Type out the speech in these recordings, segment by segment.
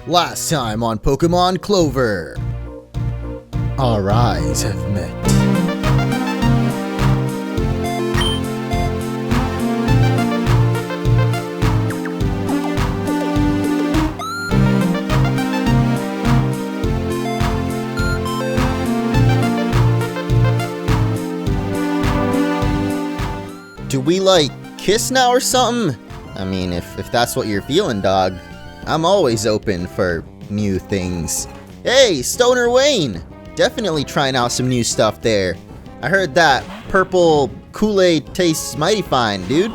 Last time on Pokémon Clover. Our eyes have met. Do we like kiss now or something? I mean, if that's what you're feeling, dog. I'm always open for new things. Hey, Stoner Wayne! Definitely trying out some new stuff there. I heard that purple Kool-Aid tastes mighty fine, dude.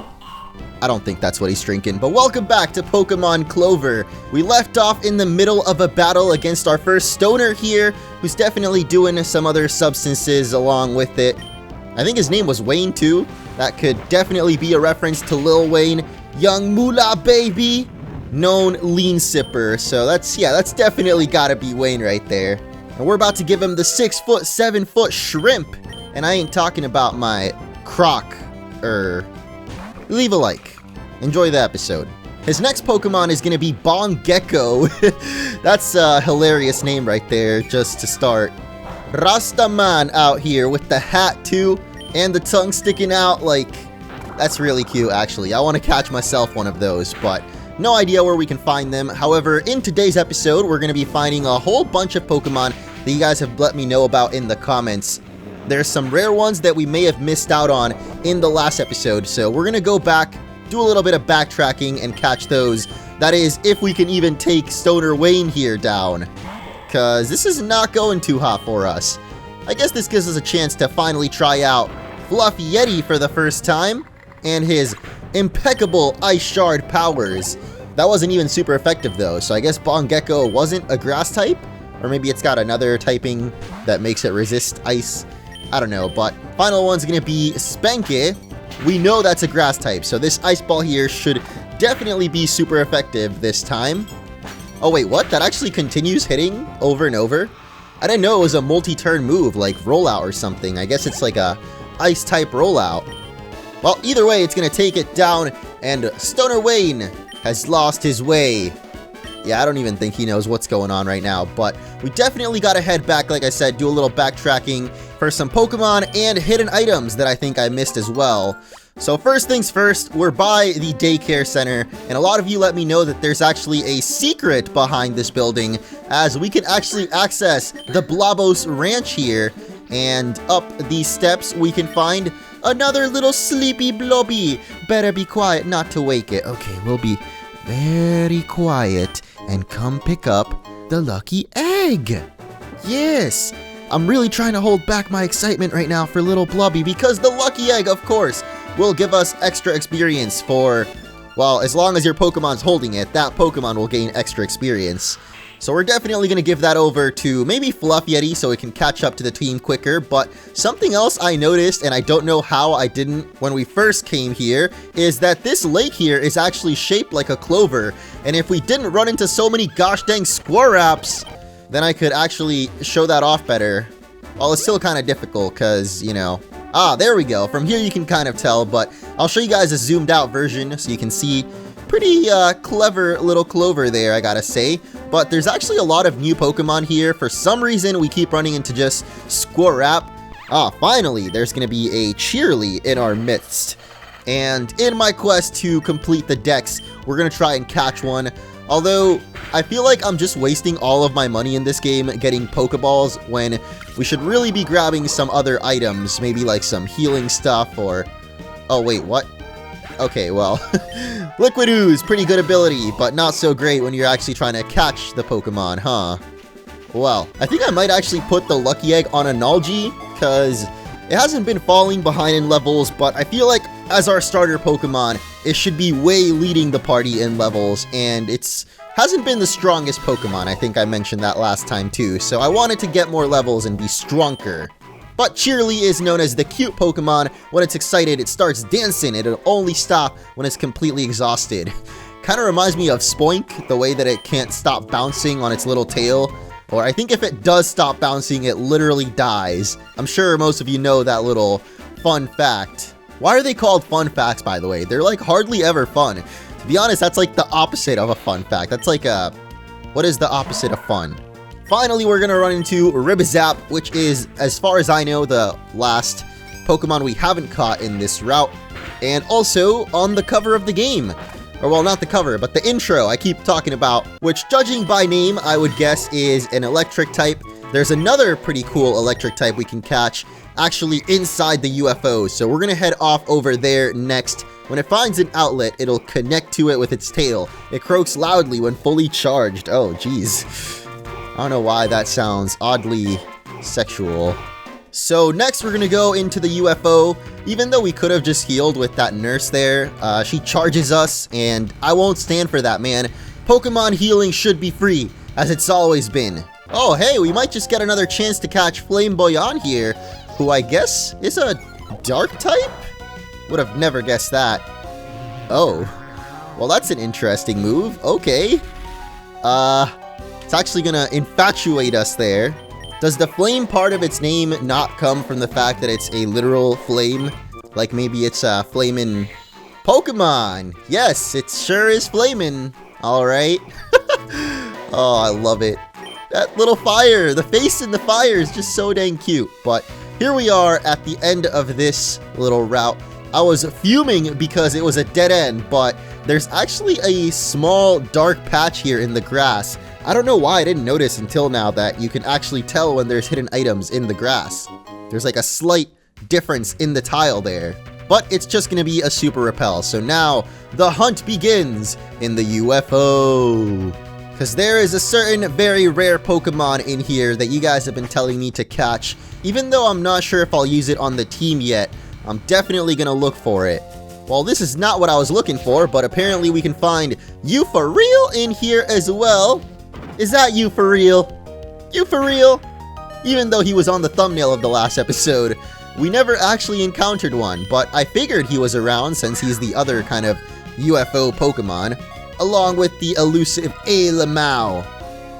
I don't think that's what he's drinking, but welcome back to Pokemon Clover. We left off in the middle of a battle against our first Stoner here, who's definitely doing some other substances along with it. I think his name was Wayne too. That could definitely be a reference to Lil Wayne, young moolah baby, known lean sipper. So that's definitely gotta be Wayne right there. And we're about to give him the 6 foot, 7 foot shrimp. And I ain't talking about my croc, leave a like. Enjoy the episode. His next Pokemon is gonna be Gecko. That's a hilarious name right there, just to start. Rastaman out here with the hat too, and the tongue sticking out. Like, that's really cute actually. I want to catch myself one of those, but no idea where we can find them. However, in today's episode, we're going to be finding a whole bunch of Pokemon that you guys have let me know about in the comments. There's some rare ones that we may have missed out on in the last episode, so we're going to go back, do a little bit of backtracking, and catch those. That is, if we can even take Stoner Wayne here down, because this is not going too hot for us. I guess this gives us a chance to finally try out Fluffy Yeti for the first time, and his impeccable Ice Shard powers. That wasn't even super effective though, so I guess Gecko wasn't a grass type? Or maybe it's got another typing that makes it resist ice. I don't know, but final one's gonna be Spanky. We know that's a grass type, so this Ice Ball here should definitely be super effective this time. Oh wait, what? That actually continues hitting over and over? I didn't know it was a multi-turn move, like rollout or something. I guess it's like a ice type rollout. Well, either way, it's gonna take it down, and Stoner Wayne has lost his way. Yeah, I don't even think he knows what's going on right now, but we definitely gotta head back, like I said, do a little backtracking for some Pokemon and hidden items that I think I missed as well. So first things first, we're by the daycare center, and a lot of you let me know that there's actually a secret behind this building, as we can actually access the Blabos Ranch here, and up these steps we can find another little sleepy blobby. Better be quiet not to wake it. Okay, we'll be very quiet and come pick up the lucky egg. Yes, I'm really trying to hold back my excitement right now for little Blobby, because the lucky egg, of course, will give us extra experience for, well, as long as your Pokemon's holding it, that Pokemon will gain extra experience. So we're definitely going to give that over to maybe Fluff Yeti so it can catch up to the team quicker. But something else I noticed, and I don't know how I didn't when we first came here, is that this lake here is actually shaped like a clover. And if we didn't run into so many gosh dang Squirraps, then I could actually show that off better. Well, it's still kind of difficult because, you know... Ah, there we go. From here you can kind of tell, but I'll show you guys a zoomed out version so you can see. Pretty clever little Clover there, I gotta say. But there's actually a lot of new Pokemon here. For some reason, we keep running into just Squirrap. Ah, finally, there's gonna be a Cheerly in our midst. And in my quest to complete the Dex, we're gonna try and catch one. Although, I feel like I'm just wasting all of my money in this game getting Pokeballs when we should really be grabbing some other items. Maybe like some healing stuff or... Oh, wait, what? Okay, well, Liquid Ooze, pretty good ability, but not so great when you're actually trying to catch the Pokemon, huh? Well, I think I might actually put the Lucky Egg on a Nalgi, because it hasn't been falling behind in levels, but I feel like as our starter Pokemon, it should be way leading the party in levels, and hasn't been the strongest Pokemon. I think I mentioned that last time too, so I wanted to get more levels and be stronger. But Cheerly is known as the cute Pokemon. When it's excited, it starts dancing. It'll only stop when it's completely exhausted. Kind of reminds me of Spoink, the way that it can't stop bouncing on its little tail. Or I think if it does stop bouncing, it literally dies. I'm sure most of you know that little fun fact. Why are they called fun facts, by the way? They're like hardly ever fun. To be honest, that's like the opposite of a fun fact. That's like a What is the opposite of fun? Finally, we're gonna run into Ribizap, which is, as far as I know, the last Pokemon we haven't caught in this route, and also on the cover of the game. Or, well, not the cover, but the intro I keep talking about, which, judging by name, I would guess is an electric type. There's another pretty cool electric type we can catch, actually inside the UFO, so we're gonna head off over there next. When it finds an outlet, it'll connect to it with its tail. It croaks loudly when fully charged. Oh, geez. I don't know why that sounds oddly sexual. So next we're gonna go into the UFO. Even though we could have just healed with that nurse there, she charges us, and I won't stand for that, man. Pokemon healing should be free, as it's always been. Oh, hey, we might just get another chance to catch Flamboyant here, who I guess is a dark type? Would have never guessed that. Oh, well, that's an interesting move. Okay. It's actually gonna infatuate us there. Does the flame part of its name not come from the fact that it's a literal flame? Like maybe it's a flamin' Pokemon. Yes, it sure is flamin'. All right. Oh, I love it. That little fire, the face in the fire is just so dang cute. But here we are at the end of this little route. I was fuming because it was a dead end, but there's actually a small dark patch here in the grass. I don't know why I didn't notice until now that you can actually tell when there's hidden items in the grass. There's like a slight difference in the tile there, but it's just gonna be a super repel. So now the hunt begins in the UFO. Because there is a certain very rare Pokemon in here that you guys have been telling me to catch. Even though I'm not sure if I'll use it on the team yet, I'm definitely gonna look for it. Well, this is not what I was looking for, but apparently we can find You For Real in here as well. Is that You For Real? You For Real? Even though he was on the thumbnail of the last episode, we never actually encountered one, but I figured he was around since he's the other kind of UFO Pokemon, along with the elusive Alamau.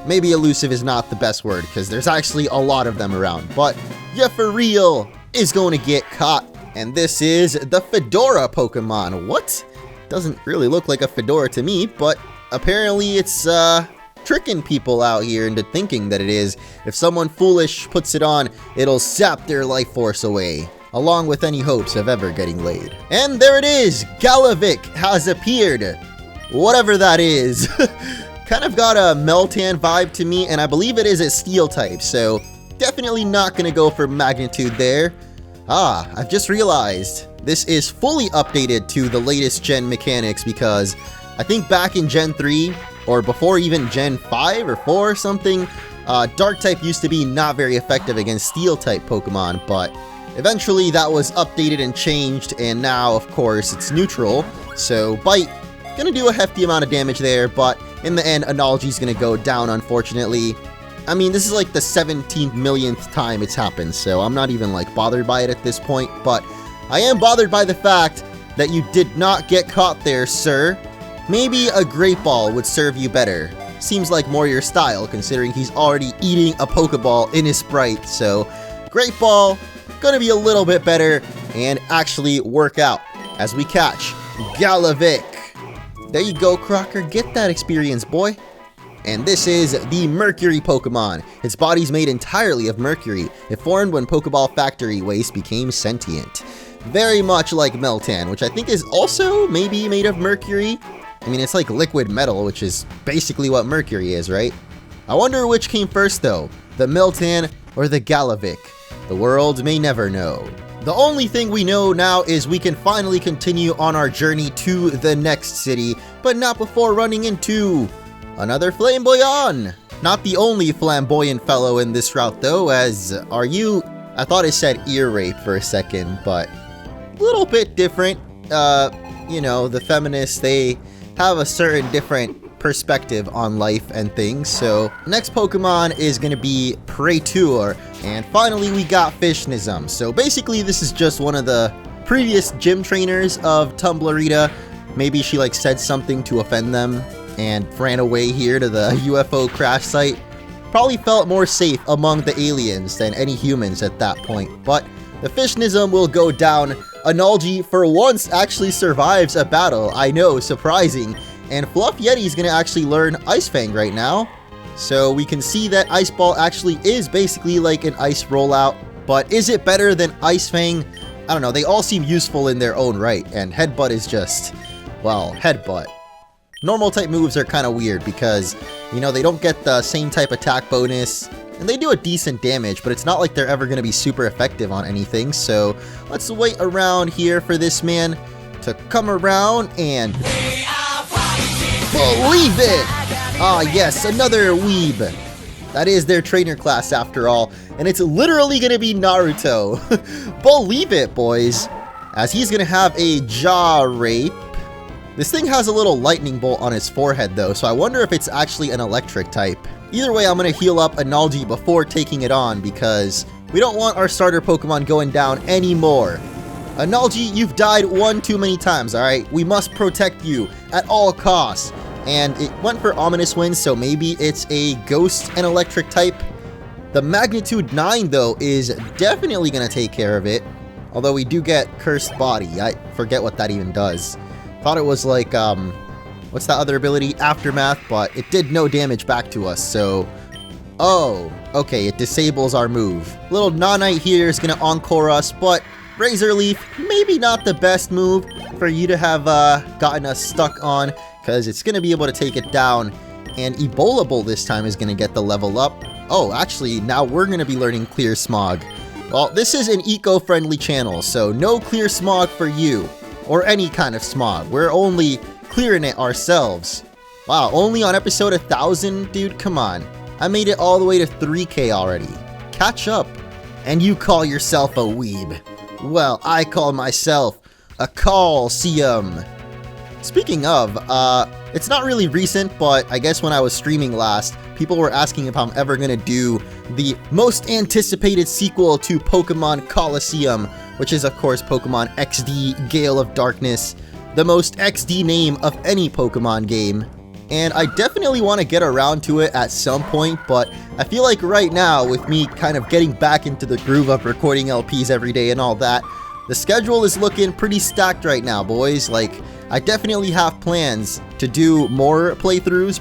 Maybe elusive is not the best word, because there's actually a lot of them around, but You For Real is going to get caught, and this is the Fedora Pokemon. What? Doesn't really look like a fedora to me, but apparently it's, tricking people out here into thinking that it is. If someone foolish puts it on, it'll sap their life force away, along with any hopes of ever getting laid. And there it is! Gallivic has appeared! Whatever that is. Kind of got a Meltan vibe to me, and I believe it is a steel type, so definitely not gonna go for magnitude there. Ah, I've just realized this is fully updated to the latest gen mechanics, because I think back in Gen 3, or before even Gen 5 or 4 or something, Dark type used to be not very effective against Steel type Pokemon, but eventually that was updated and changed, and now, of course, it's neutral. So Bite, gonna do a hefty amount of damage there, but in the end, Analogy's gonna go down, unfortunately. I mean, this is like the 17 millionth time it's happened, so I'm not even like bothered by it at this point, but I am bothered by the fact that you did not get caught there, sir. Maybe a Great Ball would serve you better. Seems like more your style, considering he's already eating a Pokeball in his Sprite, so Great Ball, gonna be a little bit better and actually work out as we catch Gallivic. There you go, Crocker, get that experience, boy. And this is the Mercury Pokemon. Its body's made entirely of mercury. It formed when Pokeball factory waste became sentient. Very much like Meltan, which I think is also maybe made of mercury. I mean, it's like liquid metal, which is basically what mercury is, right? I wonder which came first, though, the Meltan or the Gallivic. The world may never know. The only thing we know now is we can finally continue on our journey to the next city, but not before running into another Flamboyant. Not the only flamboyant fellow in this route, though, as are you... I thought it said ear rape for a second, but a little bit different. You know, the feminists, they have a certain different perspective on life and things. So next Pokemon is going to be Praetor, and finally we got Fishnism. So basically this is just one of the previous gym trainers of Tumblerita. Maybe she like said something to offend them and ran away here to the UFO crash site. Probably felt more safe among the aliens than any humans at that point. But the Fishnism will go down. Analogy for once actually survives a battle. I know, surprising. And Fluff Yeti's gonna actually learn Ice Fang right now. So we can see that Ice Ball actually is basically like an ice rollout, but is it better than Ice Fang? I don't know, they all seem useful in their own right, and Headbutt is just, well, Headbutt. Normal type moves are kind of weird because, you know, they don't get the same type attack bonus, and they do a decent damage, but it's not like they're ever going to be super effective on anything, so let's wait around here for this man to come around and believe it! Ah yes, another weeb. That is their trainer class after all, and it's literally going to be Naruto. Believe it, boys. As he's going to have a jaw rape. This thing has a little lightning bolt on his forehead though, so I wonder if it's actually an electric type. Either way, I'm going to heal up Analgi before taking it on because we don't want our starter Pokemon going down anymore. Analgi, you've died one too many times, alright? We must protect you at all costs. And it went for Ominous Wind, so maybe it's a Ghost and Electric type. The Magnitude 9, though, is definitely going to take care of it. Although we do get Cursed Body. I forget what that even does. Thought it was like, what's that other ability? Aftermath, but it did no damage back to us, so... Oh, okay, it disables our move. Little Nanite here is going to Encore us, but Razor Leaf, maybe not the best move for you to have gotten us stuck on, because it's going to be able to take it down, and Ebola Bowl this time is going to get the level up. Oh, actually, now we're going to be learning Clear Smog. Well, this is an eco-friendly channel, so no Clear Smog for you, or any kind of smog. We're only clearing it ourselves. Wow, only on episode 1000? Dude, come on. I made it all the way to 3K already. Catch up. And you call yourself a weeb. Well, I call myself a Coliseum. Speaking of, it's not really recent, but I guess when I was streaming last, people were asking if I'm ever gonna do the most anticipated sequel to Pokemon Coliseum, which is of course Pokemon XD Gale of Darkness, the most XD name of any Pokemon game. And I definitely want to get around to it at some point, but I feel like right now, with me kind of getting back into the groove of recording LPs every day and all that, the schedule is looking pretty stacked right now, boys. Like, I definitely have plans to do more playthroughs,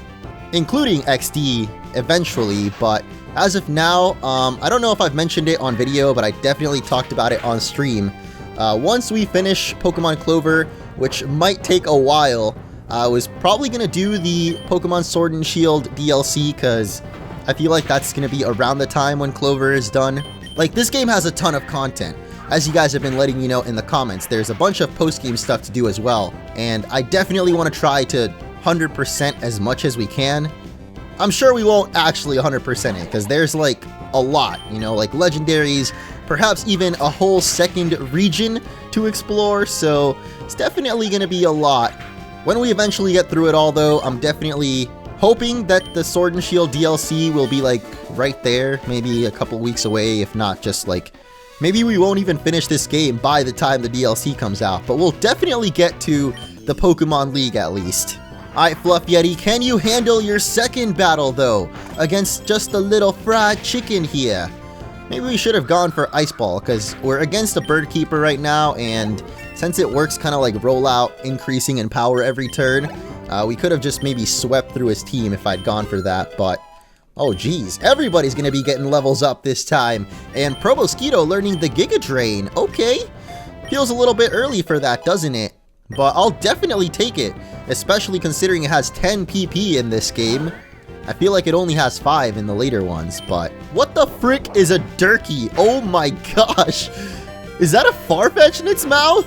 including XD eventually, but as of now, I don't know if I've mentioned it on video, but I definitely talked about it on stream. Once we finish Pokemon Clover, which might take a while, I was probably going to do the Pokemon Sword and Shield DLC, because I feel like that's going to be around the time when Clover is done. Like, this game has a ton of content. As you guys have been letting me know in the comments, there's a bunch of post-game stuff to do as well, and I definitely want to try to 100% as much as we can. I'm sure we won't actually 100% it, because there's like a lot, you know, like legendaries, perhaps even a whole second region to explore, so it's definitely going to be a lot. When we eventually get through it all though, I'm definitely hoping that the Sword and Shield DLC will be like right there, maybe a couple weeks away, if not just like, maybe we won't even finish this game by the time the DLC comes out, but we'll definitely get to the Pokemon League at least. Alright, Fluff Yeti, can you handle your second battle though, against just a little fried chicken here? Maybe we should have gone for Ice Ball, because we're against a Bird Keeper right now, and since it works kind of like rollout, increasing in power every turn, we could have just maybe swept through his team if I'd gone for that, but oh geez, everybody's going to be getting levels up this time, and Proboscido learning the Giga Drain, okay. Feels a little bit early for that, doesn't it? But I'll definitely take it, especially considering it has 10 PP in this game. I feel like it only has 5 in the later ones, but what the frick is a Durkey? Oh my gosh, is that a Farfetch in its mouth?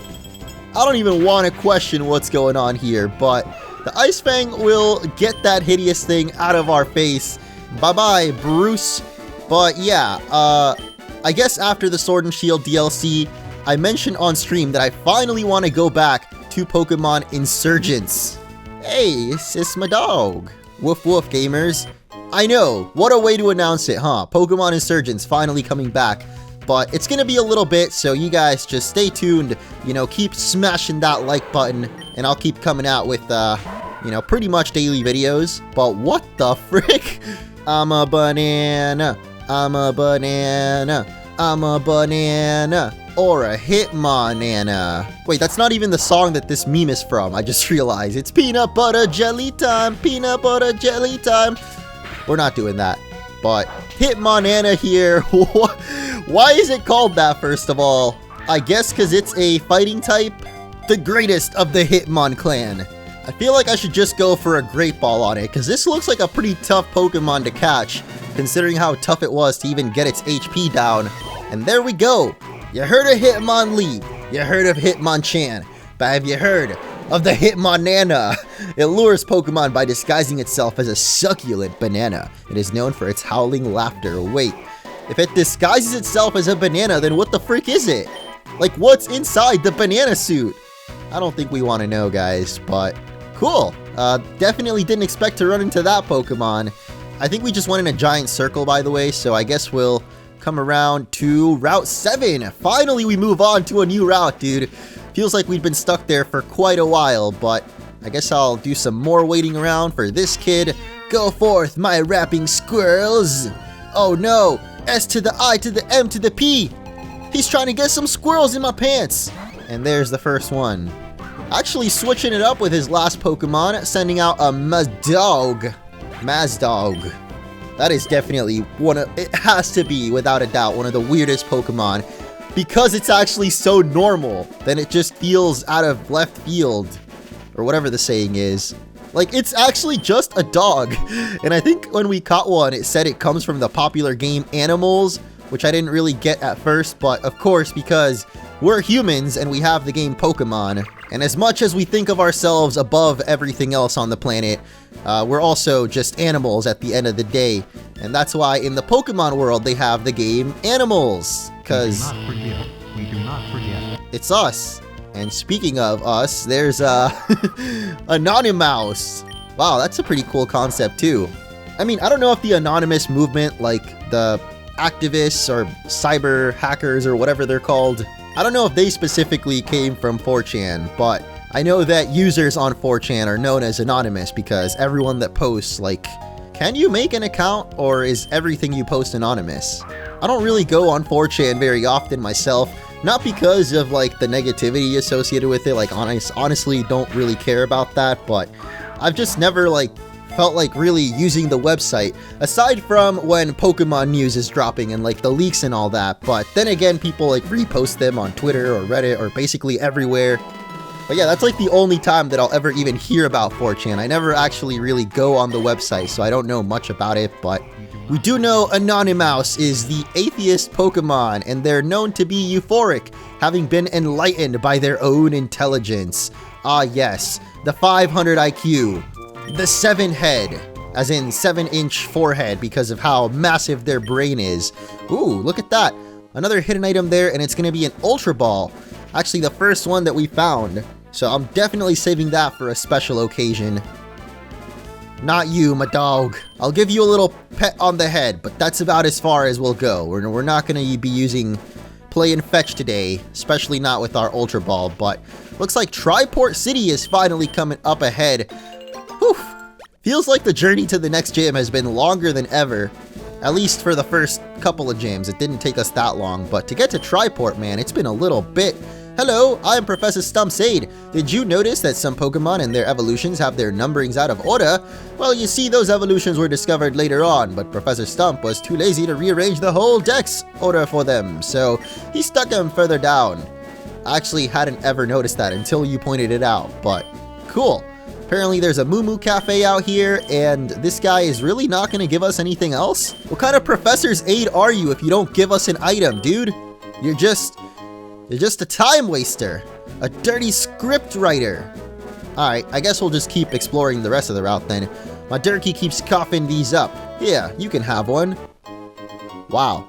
I don't even want to question what's going on here, but the Ice Fang will get that hideous thing out of our face. Bye-bye, Bruce. But yeah, I guess after the Sword and Shield DLC, I mentioned on stream that I finally want to go back to Pokemon Insurgence. Hey, it's my dog. Woof woof, gamers. I know, what a way to announce it, huh? Pokemon Insurgence finally coming back. But it's gonna be a little bit, so you guys just stay tuned, you know, keep smashing that like button, and I'll keep coming out with, you know, pretty much daily videos. But what the frick? I'm a banana, I'm a banana, I'm a banana, or a Hitmonana. Wait, that's not even the song that this meme is from, I just realized. It's peanut butter jelly time, peanut butter jelly time. we're not doing that. But Hitmonana here. Why is it called that, first of all? I guess because it's a fighting type. The greatest of the Hitmon clan. I feel like I should just go for a Great Ball on it, because this looks like a pretty tough Pokemon to catch, considering how tough it was to even get its HP down. And there we go. You heard of Hitmonlee, you heard of Hitmonchan, but have you heard of the Hitmonana? It lures Pokemon by disguising itself as a succulent banana. It is known for its howling laughter. Wait, if it disguises itself as a banana, then what the frick is it? Like, what's inside the banana suit? I don't think we want to know, guys, but cool. Definitely didn't expect to run into that Pokemon. I think we just went in a giant circle, by the way, so I guess we'll come around to Route 7. Finally, we move on to a new route, dude. Feels like we've been stuck there for quite a while, but I guess I'll do some more waiting around for this kid. Go forth, my rapping squirrels. Oh no, S to the I to the M to the P. He's trying to get some squirrels in my pants. And there's the first one. Actually switching it up with his last Pokemon, sending out a Mazdog. Mazdog. That is definitely it has to be, without a doubt, one of the weirdest Pokemon. Because it's actually so normal, then it just feels out of left field. Or whatever the saying is. Like, it's actually just a dog. And I think when we caught one, it said it comes from the popular game Animals, which I didn't really get at first, but of course, because we're humans and we have the game Pokemon, and as much as we think of ourselves above everything else on the planet, we're also just animals at the end of the day. And that's why in the Pokemon world, they have the game Animals, because we do not forget. It's us. And speaking of us, there's Anonymous. Wow, that's a pretty cool concept too. I mean, I don't know if the anonymous movement, like the activists or cyber hackers or whatever they're called, I don't know if they specifically came from 4chan, but I know that users on 4chan are known as anonymous because everyone that posts, like, can you make an account or is everything you post anonymous? I don't really go on 4chan very often myself, not because of like the negativity associated with it, like honestly don't really care about that, but I've just never like felt like really using the website, aside from when Pokemon news is dropping and like the leaks and all that. But then again, people like repost them on Twitter or Reddit or basically everywhere. But yeah, that's like the only time that I'll ever even hear about 4chan. I never actually really go on the website, so I don't know much about it, but we do know Anonymous is the atheist Pokemon, and they're known to be euphoric, having been enlightened by their own intelligence. Ah yes, the 500 IQ. The 7 head, as in 7-inch forehead because of how massive their brain is. Ooh, look at that. Another hidden item there, and it's going to be an Ultra Ball. Actually, the first one that we found. So I'm definitely saving that for a special occasion. Not you, my dog. I'll give you a little pet on the head, but that's about as far as we'll go. We're not going to be using Play and Fetch today, especially not with our Ultra Ball, but looks like Triport City is finally coming up ahead. Whew. Feels like the journey to the next gym has been longer than ever. At least for the first couple of gyms, it didn't take us that long, but to get to Triport, man, it's been a little bit. Hello, I'm Professor Stump's aide. Did you notice that some Pokemon and their evolutions have their numberings out of order? Well, you see, those evolutions were discovered later on, but Professor Stump was too lazy to rearrange the whole dex order for them, so he stuck them further down. I actually hadn't ever noticed that until you pointed it out, but cool. Apparently there's a Moo Moo Cafe out here, and this guy is really not going to give us anything else? What kind of professor's aide are you if you don't give us an item, dude? You're just a time waster. A dirty script writer. Alright, I guess we'll just keep exploring the rest of the route then. My Durkee keeps coughing these up. Yeah, you can have one. Wow.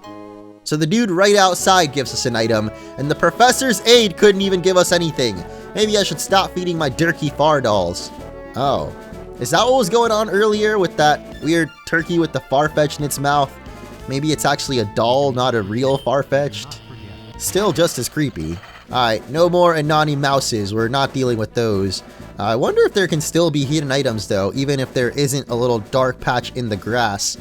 So the dude right outside gives us an item, and the professor's aide couldn't even give us anything. Maybe I should stop feeding my Durkee Fardolls. Oh. Is that what was going on earlier with that weird turkey with the Farfetch'd in its mouth? Maybe it's actually a doll, not a real Farfetch'd? Still just as creepy. Alright, no more Anani Mouses. We're not dealing with those. I wonder if there can still be hidden items though, even if there isn't a little dark patch in the grass.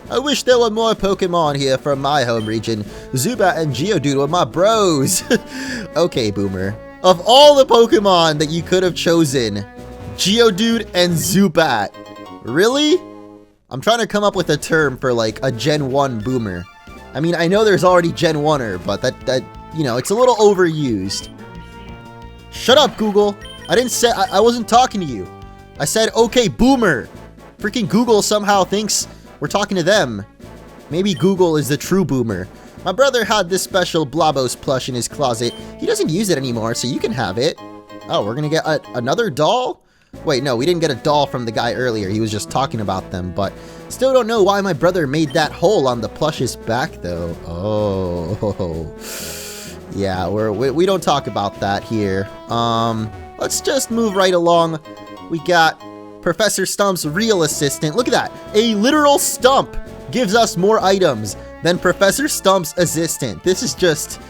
I wish there were more Pokemon here from my home region. Zubat and Geodude were my bros. Okay, Boomer. Of all the Pokemon that you could have chosen, Geodude and Zubat. Really? I'm trying to come up with a term for like a Gen 1 boomer. I mean, I know there's already Gen 1er, but that you know, it's a little overused. Shut up, Google. I didn't say, I wasn't talking to you. I said, okay, boomer. Freaking Google somehow thinks we're talking to them. Maybe Google is the true boomer. My brother had this special Blabos plush in his closet. He doesn't use it anymore, so you can have it. Oh, we're gonna get another doll? Wait, no, we didn't get a doll from the guy earlier. He was just talking about them, but still don't know why my brother made that hole on the plush's back, though. Oh, yeah, we don't talk about that here. Let's just move right along. We got Professor Stump's real assistant. Look at that. A literal stump gives us more items than Professor Stump's assistant. This is just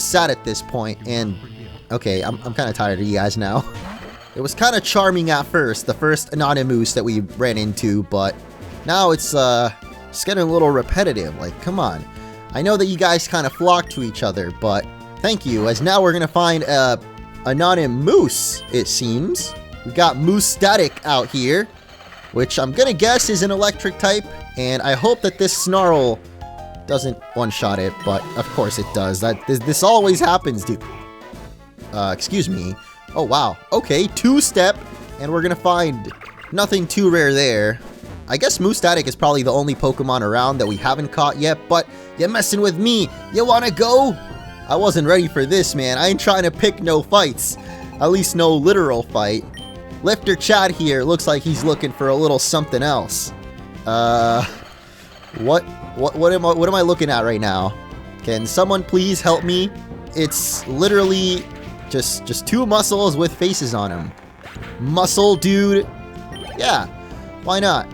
sad at this point. And okay, I'm kind of tired of you guys now. It was kind of charming at first, the first Anonymous that we ran into, but now it's getting a little repetitive. Like, come on. I know that you guys kind of flock to each other, but thank you, as now we're gonna find a Anonymous, it seems. We got Moose Static out here, which I'm gonna guess is an electric type, and I hope that this Snarl doesn't one-shot it, but of course it does. This always happens, dude. Excuse me. Oh, wow. Okay, two-step, and we're gonna find nothing too rare there. I guess Moose Static is probably the only Pokemon around that we haven't caught yet, but you're messing with me. You wanna go? I wasn't ready for this, man. I ain't trying to pick no fights. At least no literal fight. Lifter Chad here looks like he's looking for a little something else. What am I looking at right now? Can someone please help me? It's literally just two muscles with faces on them. Muscle dude. Yeah, why not?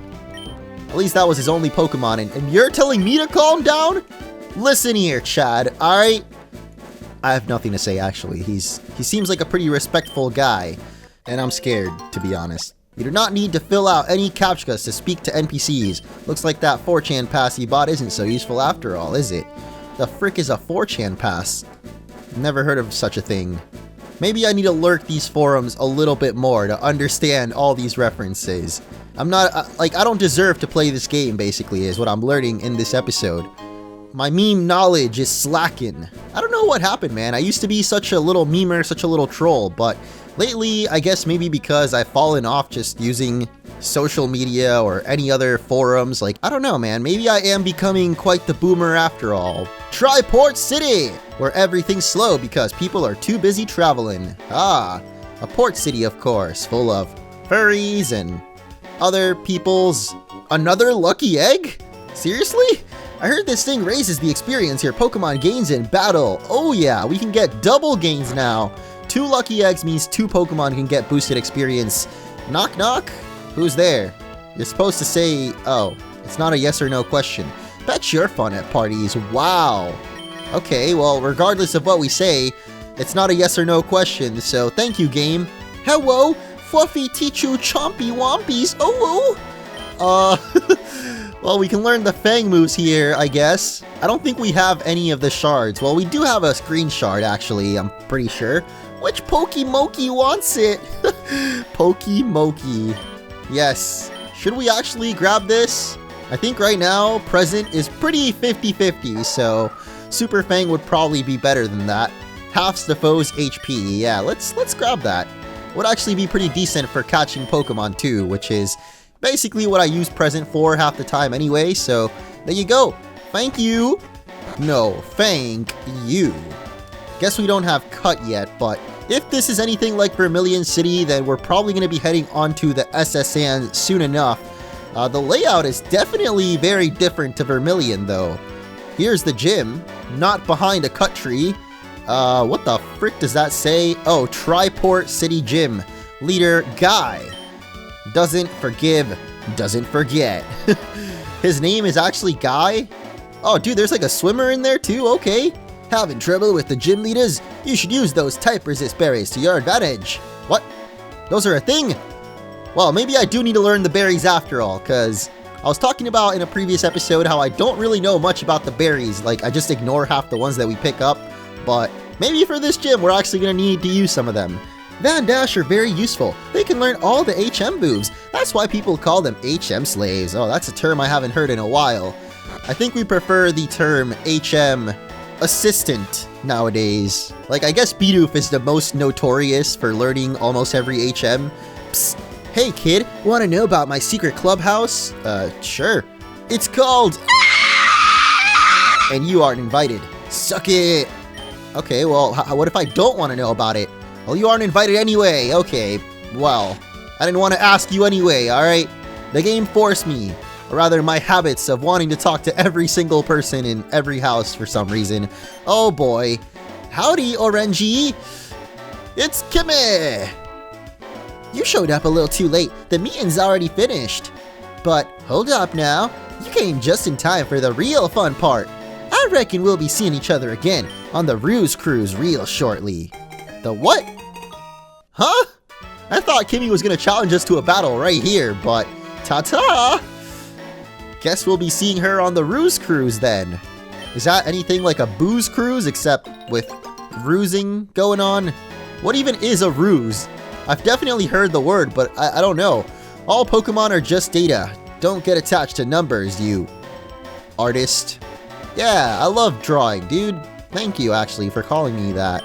At least that was his only Pokemon, and you're telling me to calm down? Listen here, Chad, alright? I have nothing to say, actually. He seems like a pretty respectful guy, and I'm scared, to be honest. You do not need to fill out any CAPTCHAs to speak to NPCs. Looks like that 4chan pass he bought isn't so useful after all, is it? The frick is a 4chan pass? Never heard of such a thing. Maybe I need to lurk these forums a little bit more to understand all these references. I'm not, I don't deserve to play this game, basically, is what I'm learning in this episode. My meme knowledge is slacking. I don't know what happened, man. I used to be such a little memer, such a little troll, but lately, I guess maybe because I've fallen off just using social media or any other forums, like, I don't know, man. Maybe I am becoming quite the boomer after all. Triport City, where everything's slow because people are too busy traveling. Ah, a port city, of course, full of furries and other people's... Another lucky egg? Seriously? I heard this thing raises the experience your Pokemon gains in battle. Oh yeah, we can get double gains now. 2 lucky eggs means 2 Pokemon can get boosted experience. Knock knock? Who's there? You're supposed to say, oh, it's not a yes or no question. Bet you're fun at parties. Wow. Okay, well, regardless of what we say, it's not a yes or no question, so thank you, game. Hello, Fluffy Tichu Chompy Wompies. Oh, well, we can learn the Fang moves here, I guess. I don't think we have any of the shards. Well, we do have a screen shard, actually, I'm pretty sure. Which Pokemoki wants it? Pokemoki. Yes. Should we actually grab this? I think right now, present is pretty 50-50, so Super Fang would probably be better than that. Halves the foe's HP. Yeah, let's grab that. Would actually be pretty decent for catching Pokemon too, which is basically what I use present for half the time anyway, so there you go. Thank you. No, thank you. Guess we don't have cut yet, but if this is anything like Vermilion City, then we're probably going to be heading onto the SSN soon enough. The layout is definitely very different to Vermilion, though. Here's the gym, not behind a cut tree. What the frick does that say? Oh, Triport City Gym. Leader, Guy. Doesn't forgive, doesn't forget. His name is actually Guy? Oh, dude, there's like a swimmer in there too? Okay. Having trouble with the gym leaders? You should use those type resist berries to your advantage. What? Those are a thing? Well, maybe I do need to learn the berries after all, because I was talking about in a previous episode how I don't really know much about the berries. Like, I just ignore half the ones that we pick up. But maybe for this gym, we're actually going to need to use some of them. Van Dash are very useful. They can learn all the HM moves. That's why people call them HM slaves. Oh, that's a term I haven't heard in a while. I think we prefer the term HM assistant nowadays. Like, I guess Bidoof is the most notorious for learning almost every HM. Psst. Hey kid, wanna know about my secret clubhouse? Sure. It's called... And you aren't invited. Suck it! Okay, well, what if I don't want to know about it? Well, you aren't invited anyway. Okay, well, I didn't want to ask you anyway, alright? The game forced me, or rather my habits of wanting to talk to every single person in every house for some reason. Oh boy. Howdy, Orangey! It's Kimmy! You showed up a little too late. The meeting's already finished. But hold up now. You came just in time for the real fun part. I reckon we'll be seeing each other again on the Ruse Cruise real shortly. The what? Huh? I thought Kimmy was gonna challenge us to a battle right here, but ta-ta! Guess we'll be seeing her on the Ruse Cruise then. Is that anything like a booze cruise except with rusing going on? What even is a ruse? I've definitely heard the word, but I don't know. All Pokemon are just data. Don't get attached to numbers, you artist. Yeah, I love drawing, dude. Thank you, actually, for calling me that.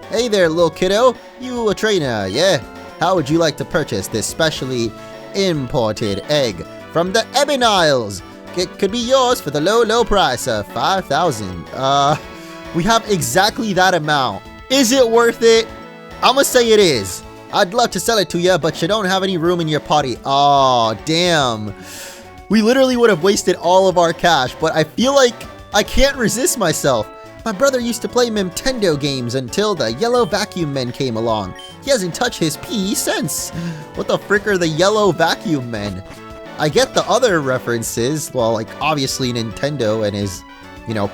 Hey there, little kiddo. You a trainer, yeah? How would you like to purchase this specially imported egg from the Ebon Isles? It could be yours for the low price of 5,000. We have exactly that amount. Is it worth it? I'ma say it is. I'd love to sell it to you, but you don't have any room in your potty. Aw, damn. We literally would have wasted all of our cash, but I feel like I can't resist myself. My brother used to play Nintendo games until the yellow vacuum men came along. He hasn't touched his pee since. What the frick are the yellow vacuum men? I get the other references, well, like obviously Nintendo and his,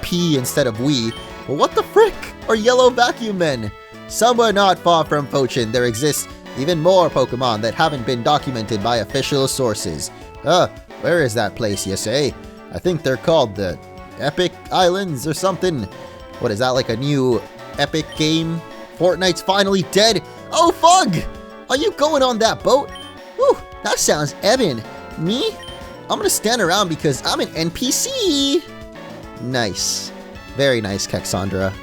P instead of Wii. But what the frick are yellow vacuum men? Somewhere not far from Fochin, there exists even more Pokemon that haven't been documented by official sources. Where is that place, you say? I think they're called the Epic Islands or something. What is that, like a new Epic game? Fortnite's finally dead. Oh, Fug! Are you going on that boat? Whew, that sounds epic. Me? I'm gonna stand around because I'm an NPC. Nice. Very nice, Kexandra.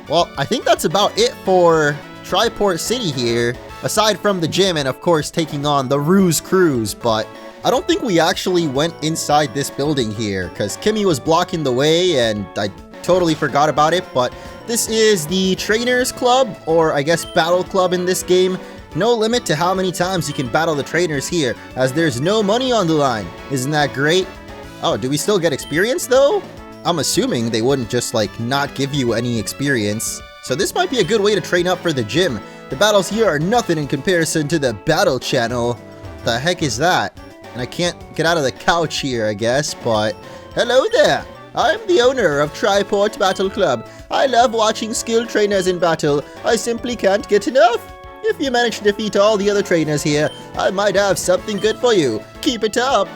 Well, I think that's about it for Triport City here, aside from the gym and of course taking on the Ruse Cruise, but I don't think we actually went inside this building here, because Kimmy was blocking the way and I totally forgot about it, but this is the Trainers Club, or I guess Battle Club in this game. No limit to how many times you can battle the trainers here, as there's no money on the line. Isn't that great? Oh, do we still get experience though? I'm assuming they wouldn't just like not give you any experience. So this might be a good way to train up for the gym. The battles here are nothing in comparison to the Battle Channel. The heck is that? And I can't get out of the couch here, I guess, but... Hello there! I'm the owner of Triport Battle Club. I love watching skilled trainers in battle. I simply can't get enough. If you manage to defeat all the other trainers here, I might have something good for you. Keep it up!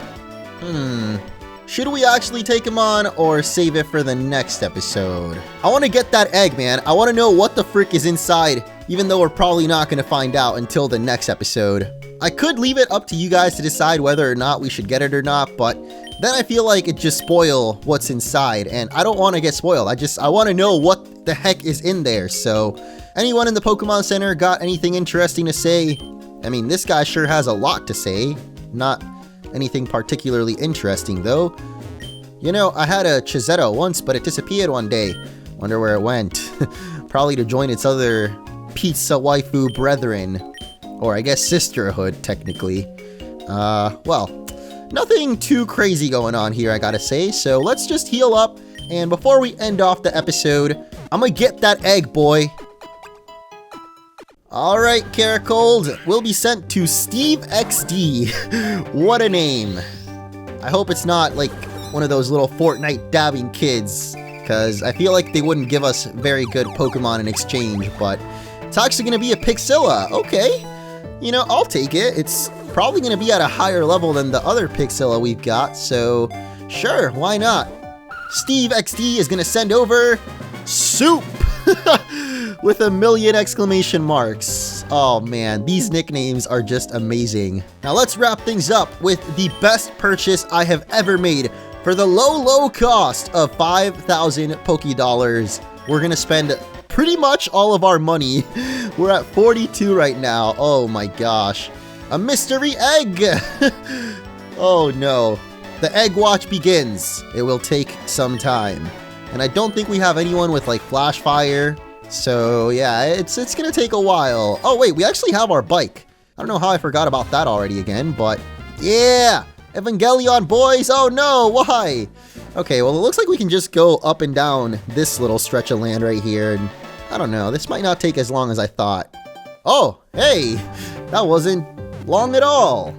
Should we actually take him on, or save it for the next episode? I want to get that egg, man. I want to know what the frick is inside, even though we're probably not going to find out until the next episode. I could leave it up to you guys to decide whether or not we should get it or not, but then I feel like it just spoil what's inside, and I don't want to get spoiled. I want to know what the heck is in there. So anyone in the Pokemon Center got anything interesting to say? I mean, this guy sure has a lot to say. Not anything particularly interesting though. I had a Chizetto once, but it disappeared one day. Wonder where it went. Probably to join its other pizza waifu brethren. Or I guess sisterhood, technically. Well, nothing too crazy going on here, I gotta say. So let's just heal up. And before we end off the episode, I'm gonna get that egg, boy. Alright, Caracold, will be sent to Steve XD. What a name. I hope it's not like one of those little Fortnite dabbing kids, because I feel like they wouldn't give us very good Pokemon in exchange, but it's actually going to be a Pixilla. Okay, I'll take it. It's probably going to be at a higher level than the other Pixilla we've got, so sure, why not? Steve XD is going to send over soup! With a million exclamation marks. Oh man, these nicknames are just amazing. Now let's wrap things up with the best purchase I have ever made. For the low cost of 5,000 Poké-Dollars, we're gonna spend pretty much all of our money. We're at 42 right now. Oh my gosh. A mystery egg! Oh no. The egg watch begins. It will take some time. And I don't think we have anyone with like flash fire. So yeah, it's gonna take a while. Oh wait, we actually have our bike. I don't know how I forgot about that already again, but yeah! Evangelion boys! Oh no, why? Okay, well it looks like we can just go up and down this little stretch of land right here, and I don't know, this might not take as long as I thought. Oh, hey! That wasn't long at all.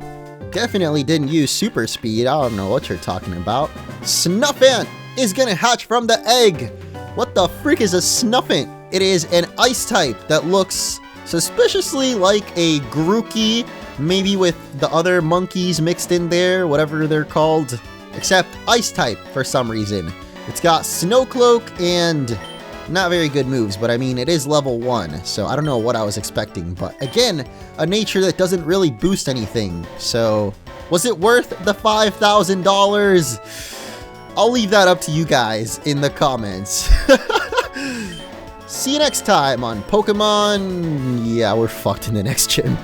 Definitely didn't use super speed. I don't know what you're talking about. Snuffant is gonna hatch from the egg! What the frick is a Snuffant? It is an ice type that looks suspiciously like a Grookey, maybe with the other monkeys mixed in there, whatever they're called, except ice type for some reason. It's got Snow Cloak and not very good moves, but I mean, it is level 1, so I don't know what I was expecting, but again, a nature that doesn't really boost anything, so was it worth the $5,000? I'll leave that up to you guys in the comments. See you next time on Pokemon. Yeah, we're fucked in the next gym.